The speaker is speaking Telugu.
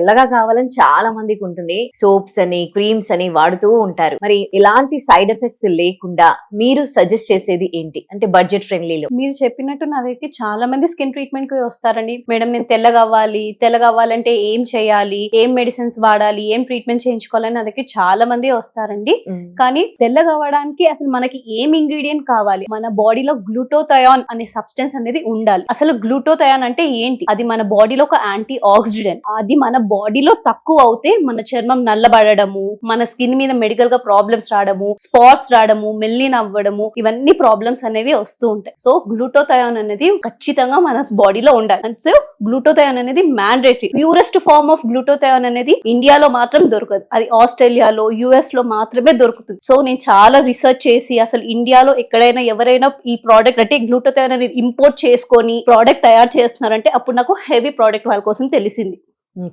తెల్లగా కావాలని చాలా మందికి ఉంటుంది. సోప్స్ అని క్రీమ్స్ అని వాడుతూ ఉంటారు. మరి ఇలాంటి సైడ్ ఎఫెక్ట్స్ లేకుండా మీరు సజెస్ట్ చేసేది ఏంటి, అంటే బడ్జెట్ ఫ్రెండ్లీలో? మీరు చెప్పినట్టు నా దగ్గరికి చాలా మంది స్కిన్ ట్రీట్మెంట్ కి వస్తారండి. మేడం నేను తెల్లగా అవ్వాలంటే ఏం చేయాలి, ఏం మెడిసిన్స్ వాడాలి, ఏం ట్రీట్మెంట్ చేయించుకోవాలని నా దగ్గరికి చాలా మంది వస్తారండి. కానీ తెల్లగా అవ్వడానికి అసలు మనకి ఏం ఇంగ్రీడియంట్ కావాలి, మన బాడీలో గ్లూటోథయాన్ అనే సబ్స్టెన్స్ అనేది ఉండాలి. అసలు గ్లూటోథయాన్ అంటే ఏంటి? అది మన బాడీలో ఒక యాంటీ ఆక్సిడెంట్. అది మన బాడీలో తక్కువ అవుతే మన చర్మం నల్లబడము, మన స్కిన్ మీద మెడికల్ గా ప్రాబ్లమ్స్ రావడము, స్పాట్స్ రావడము, మెల్లిన అవ్వడము, ఇవన్నీ ప్రాబ్లమ్స్ అనేవి వస్తూ ఉంటాయి. సో గ్లూటోథయాన్ అనేది ఖచ్చితంగా మన బాడీలో ఉండాలి. సో గ్లూటోథయాన్ అనేది mandatory. Purest form of glutathione అనేది ఇండియాలో మాత్రం దొరకదు, అది ఆస్ట్రేలియాలో US లో మాత్రమే దొరుకుతుంది. సో నేను చాలా రీసెర్చ్ చేసి అసలు ఇండియాలో ఎక్కడైనా ఎవరైనా ఈ ప్రోడక్ట్ అంటే గ్లూటోథయాన్ అనేది ఇంపోర్ట్ చేసుకొని ప్రోడక్ట్ తయారు చేస్తున్నారంటే అప్పుడు నాకు హెవీ ప్రోడక్ట్ వాళ్ళ కోసం తెలిసింది.